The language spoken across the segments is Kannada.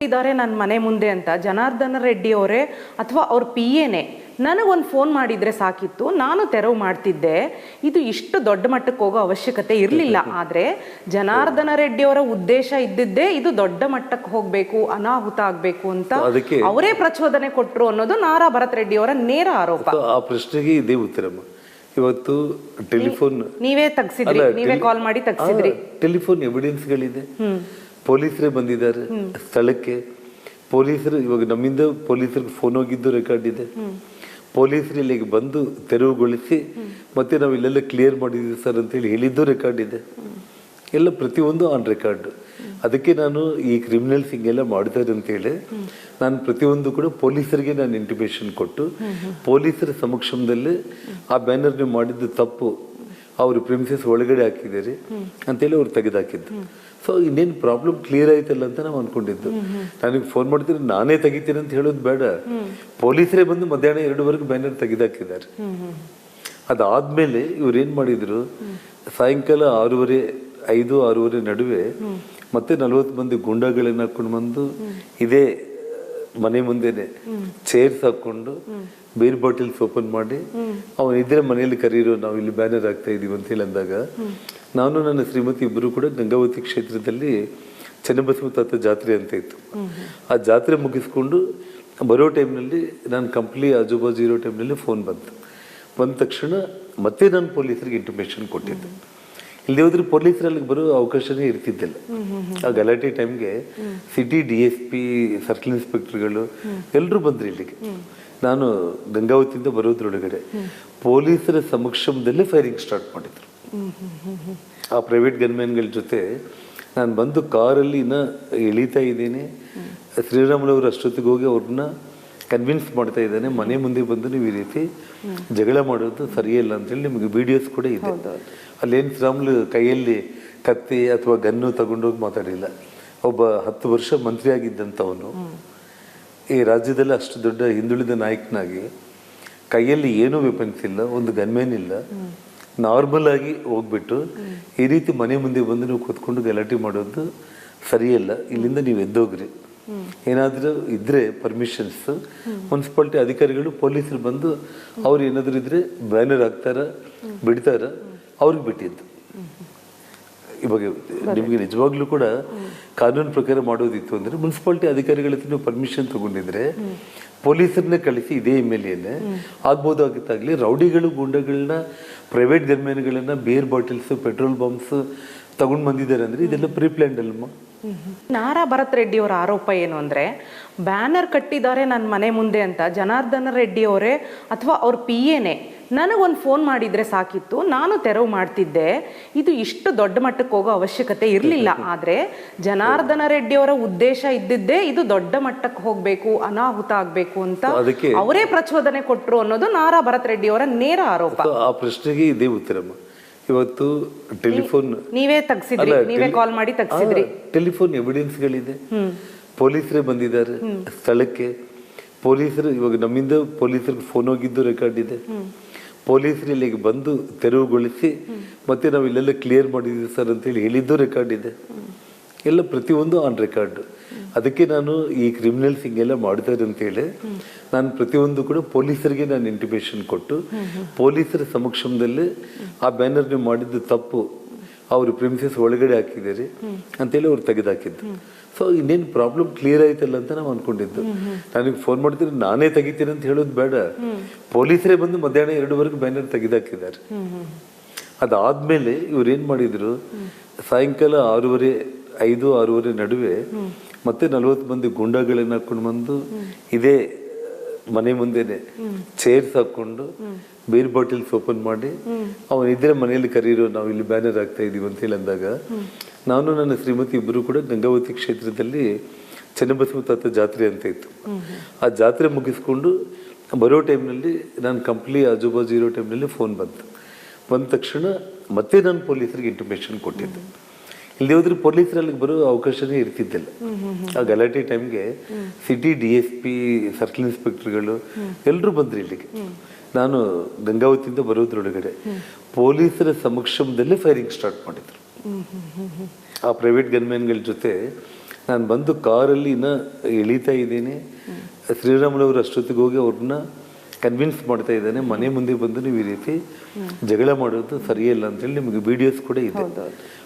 ಇದ್ದಾರೆ ನನ್ನ ಮನೆ ಮುಂದೆ ಅಂತ ಜನಾರ್ದನ ರೆಡ್ಡಿ ಅವರೇ ಅಥವಾ ಅವ್ರ PAನೇ ನನಗೊಂದು ಫೋನ್ ಮಾಡಿದ್ರೆ ಸಾಕಿತ್ತು, ನಾನು ತೆರವು ಮಾಡ್ತಿದ್ದೆ. ಇದು ಇಷ್ಟು ದೊಡ್ಡ ಮಟ್ಟಕ್ಕೆ ಹೋಗೋ ಅವಶ್ಯಕತೆ ಇರಲಿಲ್ಲ. ಆದರೆ ಜನಾರ್ದನ ರೆಡ್ಡಿ ಅವರ ಉದ್ದೇಶ ಇದ್ದಿದ್ದೇ ಇದು ದೊಡ್ಡ ಮಟ್ಟಕ್ಕೆ ಹೋಗಬೇಕು, ಅನಾಹುತ ಆಗಬೇಕು ಅಂತ ಅವರೇ ಪ್ರಚೋದನೆ ಕೊಟ್ಟರು ಅನ್ನೋದು ನಾರಾ ಭರತ್ ರೆಡ್ಡಿ ಅವರ ನೇರ ಆರೋಪ. ಆ ಪ್ರಶ್ನೆಗೆ ಇದೇ ಉತ್ತರಮ್ಮ. ಇವತ್ತು ಟೆಲಿಫೋನ್ ನೀವೇ ತೆಗ್ಸಿದ್ರಿ, ನೀವೇ ಕಾಲ್ ಮಾಡಿ ತೆಗ್ಸಿದ್ರಿ. ಟೆಲಿಫೋನ್ ಎವಿಡೆನ್ಸ್ಗಳಿದೆ, ಪೊಲೀಸರೇ ಬಂದಿದ್ದಾರೆ ಸ್ಥಳಕ್ಕೆ. ಪೊಲೀಸರು ಇವಾಗ ನಮ್ಮಿಂದ ಪೊಲೀಸರಿಗೆ ಫೋನ್ ಹೋಗಿದ್ದು ರೆಕಾರ್ಡ್ ಇದೆ. ಪೊಲೀಸರು ಇಲ್ಲಿಗೆ ಬಂದು ತೆರವುಗೊಳಿಸಿ ಮತ್ತೆ ನಾವು ಇಲ್ಲೆಲ್ಲ ಕ್ಲಿಯರ್ ಮಾಡಿದ್ವಿ ಸರ್ ಅಂತೇಳಿ ಹೇಳಿದ್ದು ರೆಕಾರ್ಡ್ ಇದೆ. ಎಲ್ಲ ಪ್ರತಿಯೊಂದು ಆನ್ ರೆಕಾರ್ಡ್. ಅದಕ್ಕೆ ನಾನು ಈ ಕ್ರಿಮಿನಲ್ಸ್ ಹಿಂಗೆಲ್ಲ ಮಾಡ್ತಾರೆ ಅಂತೇಳಿ ನಾನು ಪ್ರತಿಯೊಂದು ಕೂಡ ಪೊಲೀಸರಿಗೆ ನಾನು ಇಂಟಿಮೇಷನ್ ಕೊಟ್ಟು ಪೊಲೀಸರ ಸಮಕ್ಷಮದಲ್ಲಿ ಆ ಬ್ಯಾನರ್ ನೀವು ಮಾಡಿದ್ದು ತಪ್ಪು, ಅವರು ಪ್ರಿಮಿಸಸ್ ಒಳಗಡೆ ಹಾಕಿದ್ದೀರಿ ಅಂತೇಳಿ ಅವ್ರು ತೆಗೆದಾಕಿದ್ದು. ಸೊ ಇನ್ನೇನು ಪ್ರಾಬ್ಲಮ್ ಕ್ಲಿಯರ್ ಆಯ್ತಲ್ಲ ಅಂತ ನಾವು ಅನ್ಕೊಂಡಿದ್ದು. ನನಗೆ ಫೋನ್ ಮಾಡ್ತೀನಿ ನಾನೇ ತೆಗಿತೀನಿ ಅಂತ ಹೇಳೋದು ಬೇಡ, ಪೊಲೀಸರೇ ಬಂದು ಮಧ್ಯಾಹ್ನ 2ವರೆಗೆ ಬ್ಯಾನರ್ ತೆಗೆದಾಕಿದ್ದಾರೆ. ಅದಾದ್ಮೇಲೆ ಇವ್ರು ಏನ್ ಮಾಡಿದ್ರು, ಸಾಯಂಕಾಲ 6:30 ನಡುವೆ ಮತ್ತೆ 40 ಮಂದಿ ಗುಂಡಾಗಳನ್ನ ಹಾಕೊಂಡು ಬಂದು ಇದೇ ಮನೆ ಮುಂದೆನೆ ಚೇರ್ಸ್ ಹಾಕೊಂಡು ಬೇರ್ ಬಾಟಲ್ಸ್ ಓಪನ್ ಮಾಡಿ ಅವನು ಇದ್ರೆ ಮನೆಯಲ್ಲಿ ಕರೀರೋ, ನಾವು ಇಲ್ಲಿ ಬ್ಯಾನರ್ ಹಾಕ್ತಾ ಇದೀವಿ ಅಂತ ಹೇಳಿ ಅಂದಾಗ ನಾನು ನನ್ನ ಶ್ರೀಮತಿ ಇಬ್ಬರು ಕೂಡ ಗಂಗಾವತಿ ಕ್ಷೇತ್ರದಲ್ಲಿ ಚನ್ನಬಸವ ತಾತ ಜಾತ್ರೆ ಅಂತ ಇತ್ತು. ಆ ಜಾತ್ರೆ ಮುಗಿಸ್ಕೊಂಡು ಬರೋ ಟೈಮ್ನಲ್ಲಿ ನಾನು ಕಂಪ್ಲಿ ಆಜುಬಾಜು ಇರೋ ಟೈಮ್ನಲ್ಲಿ ಫೋನ್ ಬಂದ ತಕ್ಷಣ ಮತ್ತೆ ನಾನು ಪೊಲೀಸರಿಗೆ ಇಂಟಿಮೇಷನ್ ಕೊಟ್ಟಿದ್ದೆ. ಇಲ್ಲಿ ಹೋದ್ರೆ ಪೊಲೀಸರಲ್ಲಿ ಬರೋ ಅವಕಾಶನೇ ಇರ್ತಿದ್ದಿಲ್ಲ. ಆ ಗಲಾಟೆ ಟೈಮ್ಗೆ ಸಿಟಿ DSP, ಸರ್ಕಲ್ ಇನ್ಸ್ಪೆಕ್ಟರ್ಗಳು ಎಲ್ಲರೂ ಬಂದ್ರು ಇಲ್ಲಿಗೆ. ನಾನು ಗಂಗಾವತಿಯಿಂದ ಬರೋದ್ರೊಳಗಡೆ ಪೊಲೀಸರ ಸಮಕ್ಷಮದಲ್ಲೇ ಫೈರಿಂಗ್ ಸ್ಟಾರ್ಟ್ ಮಾಡಿದ್ರು. ಆ ಪ್ರೈವೇಟ್ ಗನ್ಮ್ಯಾನ್ಗಳ ಜೊತೆ ನಾನು ಬಂದು ಕಾರಲ್ಲಿ ಇನ್ನ ಇಳಿತಾ ಇದ್ದೀನಿ. ಶ್ರೀರಾಮುಲವರು ಅಷ್ಟೊತ್ತಿಗೆ ಹೋಗಿ ಅವ್ರನ್ನ ಕನ್ವಿನ್ಸ್ ಮಾಡ್ತಾ ಇದ್ದಾನೆ, ಮನೆ ಮುಂದೆ ಬಂದು ನೀವು ಈ ರೀತಿ ಜಗಳ ಮಾಡೋದು ಸರಿಯಲ್ಲ ಅಂತೇಳಿ ನಿಮಗೆ ವಿಡಿಯೋಸ್ ಕೂಡ ಇದೆ. ಅಲ್ಲೇನು ಶ್ರೀರಾಮುಲು ಕೈಯಲ್ಲಿ ಕತ್ತಿ ಅಥವಾ ಗನ್ನು ತಗೊಂಡೋಗಿ ಮಾತಾಡಿಲ್ಲ. ಒಬ್ಬ 10 ವರ್ಷ ಮಂತ್ರಿ ಆಗಿದ್ದಂಥವನು ಈ ರಾಜ್ಯದಲ್ಲಿ ಅಷ್ಟು ದೊಡ್ಡ ಹಿಂದುಳಿದ ನಾಯಕನಾಗಿ ಕೈಯಲ್ಲಿ ಏನೂ ವೆಪನ್ಸ್ ಇಲ್ಲ, ಒಂದು ಗನ್ಮೇನ್ ಇಲ್ಲ, ನಾರ್ಮಲ್ ಆಗಿ ಹೋಗ್ಬಿಟ್ಟು ಈ ರೀತಿ ಮನೆ ಮುಂದೆ ಬಂದು ನೀವು ಕೂತ್ಕೊಂಡು ಗಲಾಟೆ ಮಾಡೋದು ಸರಿಯಲ್ಲ, ಇಲ್ಲಿಂದ ನೀವು ಎದ್ದೋಗ್ರಿ, ಏನಾದರೂ ಇದ್ರೆ ಪರ್ಮಿಷನ್ಸ್ ಮುನ್ಸಿಪಾಲಿಟಿ ಅಧಿಕಾರಿಗಳು ಪೊಲೀಸರು ಬಂದು ಅವ್ರು ಏನಾದರೂ ಇದ್ರೆ ಬ್ಯಾನರ್ ಹಾಕ್ತಾರ ಬಿಡ್ತಾರ, ಅವ್ರಿಗೆ ಬಿಟ್ಟಿದ್ದು. ಇವಾಗ ನಿಮಗೆ ನಿಜವಾಗ್ಲೂ ಕೂಡ ಕಾನೂನು ಪ್ರಕಾರ ಮಾಡೋದಿತ್ತು ಅಂದ್ರೆ ಮುನ್ಸಿಪಾಲಿಟಿ ಅಧಿಕಾರಿಗಳ ಹತ್ರ ನೀವು ಪರ್ಮಿಷನ್ ತಗೊಂಡಿದ್ರೆ ಪೊಲೀಸರನ್ನೇ ಕಳಿಸಿ ಇದೇ MLAನೇ ಆಗ್ಬೋದಾಗಿತ್ತಾಗ್ಲಿ. ರೌಡಿಗಳು ಗುಂಡಗಳನ್ನ, ಪ್ರೈವೇಟ್ ಗನ್ಮ್ಯಾನ್ಗಳನ್ನ ಬೇರ್ ಬಾಟಲ್ಸ್, ಪೆಟ್ರೋಲ್ ಬಾಂಬ್ಸ್ ತಗೊಂಡ್ ಬಂದಿದ್ದಾರೆ ಅಂದ್ರೆ ಇದೆಲ್ಲ ಪ್ರೀಪ್ಲ್ಯಾಂಡ್ ಅಲ್ಮ. ನಾರಾ ಭರತ್ ರೆಡ್ಡಿ ಅವರ ಆರೋಪ ಏನು ಅಂದ್ರೆ, ಬ್ಯಾನರ್ ಕಟ್ಟಿದ್ದಾರೆ ನನ್ನ ಮನೆ ಮುಂದೆ ಅಂತ ಜನಾರ್ದನ ರೆಡ್ಡಿ ಅವರೇ ಅಥವಾ ಅವ್ರ PAನೇ ನನಗೊಂದು ಫೋನ್ ಮಾಡಿದ್ರೆ ಸಾಕಿತ್ತು, ನಾನು ತೆರವು ಮಾಡ್ತಿದ್ದೆ. ಇದು ಇಷ್ಟು ದೊಡ್ಡ ಮಟ್ಟಕ್ಕೆ ಹೋಗೋ ಅವಶ್ಯಕತೆ ಇರಲಿಲ್ಲ. ಆದರೆ ಜನಾರ್ದನ ರೆಡ್ಡಿ ಅವರ ಉದ್ದೇಶ ಇದ್ದಿದ್ದೇ ಇದು ದೊಡ್ಡ ಮಟ್ಟಕ್ಕೆ ಹೋಗಬೇಕು, ಅನಾಹುತ ಆಗಬೇಕು ಅಂತ ಅವರೇ ಪ್ರಚೋದನೆ ಕೊಟ್ಟರು ಅನ್ನೋದು ನಾರಾ ಭರತ್ ರೆಡ್ಡಿ ಅವರ ನೇರ ಆರೋಪ. ಆ ಪ್ರಶ್ನೆಗೆ ಇದೇ ಉತ್ತರಮ್ಮ. ಇವತ್ತು ಟೆಲಿಫೋನ್ ನೀವೇ ತೆಗ್ಸಿದ್ರಿ, ನೀವೇ ಕಾಲ್ ಮಾಡಿ ತೆಗ್ಸಿದ್ರಿ. ಟೆಲಿಫೋನ್ ಎವಿಡೆನ್ಸ್ಗಳಿದೆ, ಪೊಲೀಸರೇ ಬಂದಿದ್ದಾರೆ ಸ್ಥಳಕ್ಕೆ. ಪೊಲೀಸರು ಇವಾಗ ನಮ್ಮಿಂದ ಪೊಲೀಸರಿಗೆ ಫೋನ್ ಹೋಗಿದ್ದು ರೆಕಾರ್ಡ್ ಇದೆ. ಪೊಲೀಸರು ಇಲ್ಲಿಗೆ ಬಂದು ತೆರವುಗೊಳಿಸಿ ಮತ್ತೆ ನಾವು ಇಲ್ಲೆಲ್ಲ ಕ್ಲಿಯರ್ ಮಾಡಿದ್ವಿ ಸರ್ ಅಂತೇಳಿ ಹೇಳಿದ್ದು ರೆಕಾರ್ಡ್ ಇದೆ. ಎಲ್ಲ ಪ್ರತಿಯೊಂದು ಆನ್ ರೆಕಾರ್ಡ್. ಅದಕ್ಕೆ ನಾನು ಈ ಕ್ರಿಮಿನಲ್ಸ್ ಹಿಂಗೆಲ್ಲ ಮಾಡ್ತಾರೆ ಅಂತೇಳಿ ನಾನು ಪ್ರತಿಯೊಂದು ಕೂಡ ಪೊಲೀಸರಿಗೆ ನಾನು ಇಂಟಿಮೇಷನ್ ಕೊಟ್ಟು ಪೊಲೀಸರ ಸಮಕ್ಷಮದಲ್ಲಿ ಆ ಬ್ಯಾನರ್ ನೀವು ಮಾಡಿದ್ದು ತಪ್ಪು, ಅವರು ಪ್ರಿಮಿಸಸ್ ಒಳಗಡೆ ಹಾಕಿದ್ದೀರಿ ಅಂತೇಳಿ ಅವ್ರು ತೆಗೆದಾಕಿದ್ದು. ಸೊ ಇನ್ನೇನು ಪ್ರಾಬ್ಲಮ್ ಕ್ಲಿಯರ್ ಆಯ್ತಲ್ಲ ಅಂತ ನಾವು ಅನ್ಕೊಂಡಿದ್ದು. ನನಗೆ ಫೋನ್ ಮಾಡ್ತೀನಿ ನಾನೇ ತೆಗಿತೀನಿ ಅಂತ ಹೇಳೋದು ಬೇಡ, ಪೊಲೀಸರೇ ಬಂದು ಮಧ್ಯಾಹ್ನ 2ವರೆಗೆ ಬ್ಯಾನರ್ ತೆಗೆದಾಕಿದ್ದಾರೆ. ಅದಾದ್ಮೇಲೆ ಇವ್ರು ಏನ್ ಮಾಡಿದ್ರು, ಸಾಯಂಕಾಲ 6:30 ನಡುವೆ ಮತ್ತೆ 40 ಮಂದಿ ಗುಂಡಾಗಳನ್ನ ಹಾಕೊಂಡು ಬಂದು ಇದೇ ಮನೆ ಮುಂದೆನೆ ಚೇರ್ಸ್ ಹಾಕೊಂಡು ಬೇರ್ ಬಾಟಲ್ಸ್ ಓಪನ್ ಮಾಡಿ ಅವನು ಇದ್ರೆ ಮನೆಯಲ್ಲಿ ಕರೀರೋ, ನಾವು ಇಲ್ಲಿ ಬ್ಯಾನರ್ ಹಾಕ್ತಾ ಇದೀವಿ ಅಂತ ಹೇಳಿ ಅಂದಾಗ ನಾನು ನನ್ನ ಶ್ರೀಮತಿ ಇಬ್ಬರು ಕೂಡ ಗಂಗಾವತಿ ಕ್ಷೇತ್ರದಲ್ಲಿ ಚನ್ನಬಸವ ತಾತ ಜಾತ್ರೆ ಅಂತ ಇತ್ತು. ಆ ಜಾತ್ರೆ ಮುಗಿಸ್ಕೊಂಡು ಬರೋ ಟೈಮ್ನಲ್ಲಿ ನಾನು ಕಂಪ್ಲಿ ಆಜುಬಾಜು ಇರೋ ಟೈಮ್ನಲ್ಲಿ ಫೋನ್ ಬಂದ ತಕ್ಷಣ ಮತ್ತೆ ನಾನು ಪೊಲೀಸರಿಗೆ ಇಂಟಿಮೇಷನ್ ಕೊಟ್ಟಿದ್ದೆ. ಇಲ್ಲಿ ಹೋದ್ರೆ ಪೊಲೀಸರಲ್ಲಿ ಬರೋ ಅವಕಾಶನೇ ಇರ್ತಿದ್ದಿಲ್ಲ. ಆ ಗಲಾಟೆ ಟೈಮ್ಗೆ ಸಿಟಿ DSP, ಸರ್ಕಲ್ ಇನ್ಸ್ಪೆಕ್ಟರ್ಗಳು ಎಲ್ಲರೂ ಬಂದ್ರು ಇಲ್ಲಿಗೆ. ನಾನು ಗಂಗಾವತಿಯಿಂದ ಬರೋದ್ರೊಳಗಡೆ ಪೊಲೀಸರ ಸಮಕ್ಷಮದಲ್ಲೇ ಫೈರಿಂಗ್ ಸ್ಟಾರ್ಟ್ ಮಾಡಿದ್ರು. ಆ ಪ್ರೈವೇಟ್ ಗನ್ಮ್ಯಾನ್ಗಳ ಜೊತೆ ನಾನು ಬಂದು ಕಾರಲ್ಲಿ ಇಳಿತಾ ಇದ್ದೀನಿ, ಶ್ರೀರಾಮುಲವರು ಅಷ್ಟೊತ್ತಿಗೆ ಹೋಗಿ ಅವ್ರನ್ನ ಕನ್ವಿನ್ಸ್ ಮಾಡ್ತಾ ಇದ್ದಾನೆ, ಮನೆ ಮುಂದೆ ಬಂದು ನೀವು ಈ ರೀತಿ ಜಗಳ ಮಾಡೋದು ಸರಿಯಿಲ್ಲ ಅಂತೇಳಿ ನಿಮಗೆ ವಿಡಿಯೋಸ್ ಕೂಡ ಇದೆ.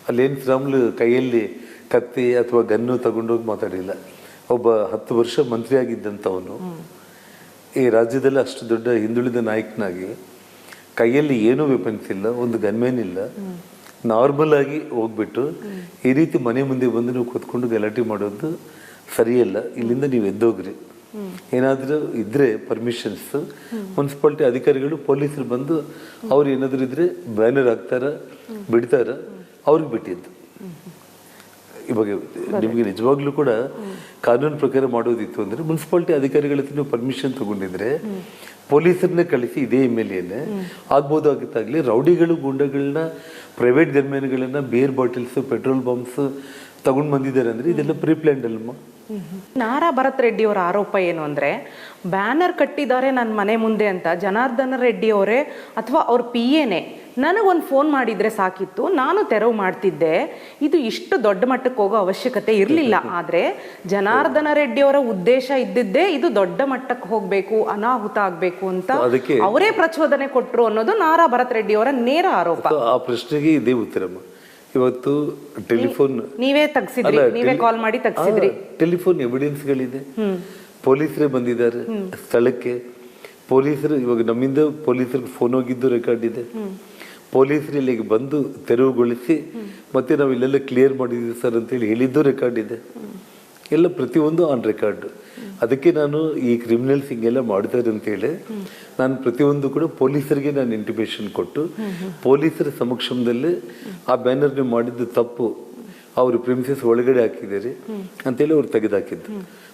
ಅಲ್ಲೇನು ಶ್ರೀರಾಮುಲು ಕೈಯಲ್ಲಿ ಕತ್ತಿ ಅಥವಾ ಗನ್ನು ತಗೊಂಡೋಗಿ ಮಾತಾಡಿಲ್ಲ. ಒಬ್ಬ 10 ವರ್ಷ ಮಂತ್ರಿ ಆಗಿದ್ದಂಥವನು ಈ ರಾಜ್ಯದಲ್ಲಿ ಅಷ್ಟು ದೊಡ್ಡ ಹಿಂದುಳಿದ ನಾಯಕನಾಗಿ ಕೈಯಲ್ಲಿ ಏನೂ ವೆಪನ್ಸ್ ಇಲ್ಲ, ಒಂದು ಗನ್ಮೇನ್ ಇಲ್ಲ, ನಾರ್ಮಲ್ ಆಗಿ ಹೋಗ್ಬಿಟ್ಟು ಈ ರೀತಿ ಮನೆ ಮುಂದೆ ಬಂದು ನೀವು ಕೂತ್ಕೊಂಡು ಗಲಾಟೆ ಮಾಡೋದು ಸರಿಯಲ್ಲ, ಇಲ್ಲಿಂದ ನೀವು ಎದ್ದೋಗ್ರಿ. ಏನಾದರೂ ಇದ್ರೆ ಪರ್ಮಿಷನ್ಸ್ ಮುನ್ಸಿಪಾಲ್ಟಿ ಅಧಿಕಾರಿಗಳು ಪೊಲೀಸರು ಬಂದು ಅವ್ರು ಏನಾದರೂ ಇದ್ರೆ ಬ್ಯಾನರ್ ಹಾಕ್ತಾರ ಬಿಡ್ತಾರ, ಅವ್ರಿಗೆ ಬಿಟ್ಟಿದ್ದು. ಇವಾಗ ನಿಮಗೆ ನಿಜವಾಗ್ಲೂ ಕೂಡ ಕಾನೂನು ಪ್ರಕಾರ ಮಾಡೋದಿತ್ತು ಅಂದ್ರೆ ಮುನ್ಸಿಪಾಲ್ಟಿ ಅಧಿಕಾರಿಗಳ ಹತ್ರ ನೀವು ಪರ್ಮಿಷನ್ ತಗೊಂಡಿದ್ರೆ ಪೊಲೀಸರನ್ನೇ ಕಳಿಸಿ ಇದೇ MLAನೇ ಆಗ್ಬೋದಾಗಿತ್ತಾಗ್ಲಿ. ರೌಡಿಗಳು ಗುಂಡಗಳನ್ನ, ಪ್ರೈವೇಟ್ ಗನ್ಮ್ಯಾನ್ಗಳನ್ನ, ಬಿಯರ್ ಬಾಟಲ್ಸ್, ಪೆಟ್ರೋಲ್ ಬಾಂಬ್ಸ್ ತಗೊಂಡು ಬಂದಿದ್ದಾರೆ ಅಂದ್ರೆ ಇದೆಲ್ಲ ಪ್ರೀಪ್ಲ್ಯಾಂಡ್ ಅಲ್ವಾ? ನಾರಾ ಭರತ್ ರೆಡ್ಡಿ ಅವರ ಆರೋಪ ಏನು ಅಂದ್ರೆ, ಬ್ಯಾನರ್ ಕಟ್ಟಿದ್ದಾರೆ ನನ್ನ ಮನೆ ಮುಂದೆ ಅಂತ ಜನಾರ್ದನ ರೆಡ್ಡಿ ಅವರೇ ಅಥವಾ ಅವ್ರ PAನೇ ನನಗೊಂದು ಫೋನ್ ಮಾಡಿದ್ರೆ ಸಾಕಿತ್ತು, ನಾನು ತೆರವು ಮಾಡ್ತಿದ್ದೆ. ಇದು ಇಷ್ಟು ದೊಡ್ಡ ಮಟ್ಟಕ್ಕೆ ಹೋಗೋ ಅವಶ್ಯಕತೆ ಇರಲಿಲ್ಲ. ಆದ್ರೆ ಜನಾರ್ದನ ರೆಡ್ಡಿ ಅವರ ಉದ್ದೇಶ ಇದ್ದಿದ್ದೇ ಇದು ದೊಡ್ಡ ಮಟ್ಟಕ್ಕೆ ಹೋಗ್ಬೇಕು, ಅನಾಹುತ ಆಗ್ಬೇಕು ಅಂತ ಅವರೇ ಪ್ರಚೋದನೆ ಕೊಟ್ರು ಅನ್ನೋದು ನಾರಾ ಭರತ್ ರೆಡ್ಡಿ ಅವರ ನೇರ ಆರೋಪ. ಆ ಪ್ರಶ್ನೆಗೆ ಇದೇ ಉತ್ತರಮ್ಮ. ಇವತ್ತು ಟೆಲಿಫೋನ್ ನೀವೇ ತೆಗ್ಸಿದ್ರಿ, ನೀವೇ ಕಾಲ್ ಮಾಡಿ ತೆಗ್ಸಿದ್ರಿ. ಟೆಲಿಫೋನ್ ಎವಿಡೆನ್ಸ್ಗಳಿದೆ, ಪೊಲೀಸರೇ ಬಂದಿದ್ದಾರೆ ಸ್ಥಳಕ್ಕೆ. ಪೊಲೀಸರು ಇವಾಗ ನಮ್ಮಿಂದ ಪೊಲೀಸರಿಗೆ ಫೋನ್ ಹೋಗಿದ್ದು ರೆಕಾರ್ಡ್ ಇದೆ. ಪೊಲೀಸರು ಇಲ್ಲಿಗೆ ಬಂದು ತೆರವುಗೊಳಿಸಿ ಮತ್ತೆ ನಾವು ಇಲ್ಲೆಲ್ಲ ಕ್ಲಿಯರ್ ಮಾಡಿದ್ವಿ ಸರ್ ಅಂತೇಳಿ ಹೇಳಿದ್ದು ರೆಕಾರ್ಡ್ ಇದೆ. ಎಲ್ಲ ಪ್ರತಿಯೊಂದು ಆನ್ ರೆಕಾರ್ಡ್. ಅದಕ್ಕೆ ನಾನು ಈ ಕ್ರಿಮಿನಲ್ಸ್ ಹಿಂಗೆಲ್ಲ ಮಾಡ್ತಾರೆ ಅಂತೇಳಿ ನಾನು ಪ್ರತಿಯೊಂದು ಕೂಡ ಪೊಲೀಸರಿಗೆ ನಾನು ಇಂಟಿಮೇಷನ್ ಕೊಟ್ಟು ಪೊಲೀಸರ ಸಮಕ್ಷಮದಲ್ಲಿ ಆ ಬ್ಯಾನರ್ ನೀವು ಮಾಡಿದ್ದು ತಪ್ಪು, ಅವ್ರ ಪ್ರಿಮಿಸಸ್ ಒಳಗಡೆ ಹಾಕಿದ್ದೀರಿ ಅಂತೇಳಿ ಅವ್ರು ತೆಗೆದಾಕಿದ್ದು.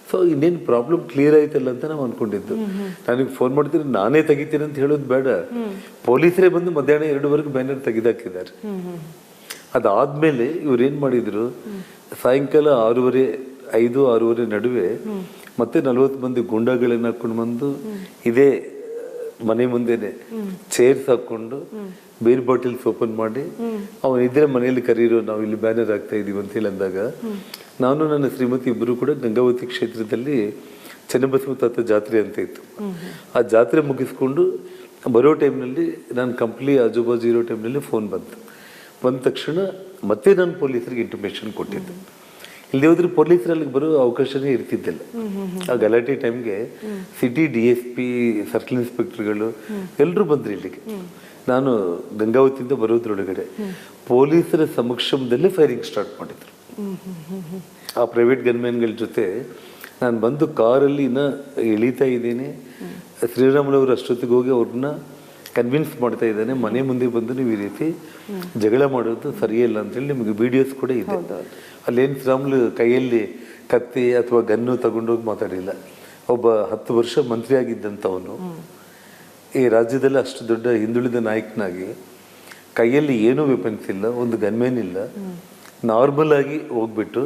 ಸೊ ಇನ್ನೇನು ಪ್ರಾಬ್ಲಮ್ ಕ್ಲಿಯರ್ ಆಯ್ತಲ್ಲ ಅಂತ ನಾವು ಅನ್ಕೊಂಡಿದ್ದು. ನನಗೆ ಫೋನ್ ಮಾಡಿದ್ರೆ ನಾನೇ ತೆಗಿತೀನಿ ಅಂತ ಹೇಳೋದು ಬೇಡ, ಪೊಲೀಸರೇ ಬಂದು ಮಧ್ಯಾಹ್ನ 2ವರೆಗೆ ಬ್ಯಾನರ್ ತೆಗೆದಾಕಿದ್ದಾರೆ. ಅದಾದ್ಮೇಲೆ ಇವ್ರು ಏನ್ ಮಾಡಿದ್ರು, ಸಾಯಂಕಾಲ 5-6 ನಡುವೆ ಮತ್ತೆ 40 ಮಂದಿ ಗುಂಡಾಗಳನ್ನ ಹಾಕೊಂಡು ಬಂದು ಇದೇ ಮನೆ ಮುಂದೆನೆ ಚೇರ್ಸ್ ಹಾಕೊಂಡು ಬೇರ್ ಬಾಟಲ್ಸ್ ಓಪನ್ ಮಾಡಿ ಅವನಿದ್ರೆ ಮನೆಯಲ್ಲಿ ಕರೀರೋ, ನಾವು ಇಲ್ಲಿ ಬ್ಯಾನರ್ ಹಾಕ್ತಾ ಇದೀವಿ ಅಂತ ಹೇಳಿ ಅಂದಾಗ ನಾನು ನನ್ನ ಶ್ರೀಮತಿ ಇಬ್ಬರು ಕೂಡ ಗಂಗಾವತಿ ಕ್ಷೇತ್ರದಲ್ಲಿ ಚೆನ್ನಬಸವ ತಾತ ಜಾತ್ರೆ ಅಂತ ಇತ್ತು. ಆ ಜಾತ್ರೆ ಮುಗಿಸ್ಕೊಂಡು ಬರೋ ಟೈಮ್ನಲ್ಲಿ ನಾನು ಕಂಪ್ಲಿ ಆಜುಬಾಜು ಇರೋ ಟೈಮ್ನಲ್ಲಿ ಫೋನ್ ಬಂದ ತಕ್ಷಣ ಮತ್ತೆ ನಾನು ಪೊಲೀಸರಿಗೆ ಇಂಟಿಮೇಷನ್ ಕೊಟ್ಟಿದ್ದೆ. ಇಲ್ಲಿ ಹೋದ್ರೆ ಪೊಲೀಸರಲ್ಲಿ ಬರೋ ಅವಕಾಶನೇ ಇರ್ತಿದ್ದಿಲ್ಲ. ಆ ಗಲಾಟೆ ಟೈಮ್ಗೆ ಸಿಟಿ DSP, ಸರ್ಕಲ್ ಇನ್ಸ್ಪೆಕ್ಟರ್ಗಳು ಎಲ್ಲರೂ ಬಂದ್ರು ಇಲ್ಲಿಗೆ. ನಾನು ಗಂಗಾವತಿಯಿಂದ ಬರೋದ್ರೊಳಗಡೆ ಪೊಲೀಸರ ಸಮಕ್ಷಮದಲ್ಲೇ ಫೈರಿಂಗ್ ಸ್ಟಾರ್ಟ್ ಮಾಡಿದ್ರು. ಆ ಪ್ರೈವೇಟ್ ಗನ್ಮ್ಯಾನ್ಗಳ ಜೊತೆ ನಾನು ಬಂದು ಕಾರಲ್ಲಿ ಇಳಿತಾ ಇದ್ದೀನಿ, ಶ್ರೀರಾಮುಲವರು ಅಷ್ಟೊತ್ತಿಗೆ ಹೋಗಿ ಅವ್ರನ್ನ ಕನ್ವಿನ್ಸ್ ಮಾಡ್ತಾ ಇದ್ದಾನೆ, ಮನೆ ಮುಂದೆ ಬಂದು ನೀವು ಈ ರೀತಿ ಜಗಳ ಮಾಡೋದು ಸರಿಯಿಲ್ಲ ಅಂತೇಳಿ ನಿಮಗೆ ವಿಡಿಯೋಸ್ ಕೂಡ ಇದೆ. ಅಲ್ಲೇನು ಶ್ರೀರಾಮುಲು ಕೈಯಲ್ಲಿ ಕತ್ತಿ ಅಥವಾ ಗನ್ನು ತಗೊಂಡೋಗಿ ಮಾತಾಡಿಲ್ಲ. ಒಬ್ಬ 10 ವರ್ಷ ಮಂತ್ರಿ ಆಗಿದ್ದಂಥವನು ಈ ರಾಜ್ಯದಲ್ಲಿ ಅಷ್ಟು ದೊಡ್ಡ ಹಿಂದುಳಿದ ನಾಯಕನಾಗಿ ಕೈಯಲ್ಲಿ ಏನೂ ವೆಪನ್ಸ್ ಇಲ್ಲ, ಒಂದು ಗನ್ಮೇನ್ ಇಲ್ಲ, ನಾರ್ಮಲ್ ಆಗಿ ಹೋಗ್ಬಿಟ್ಟು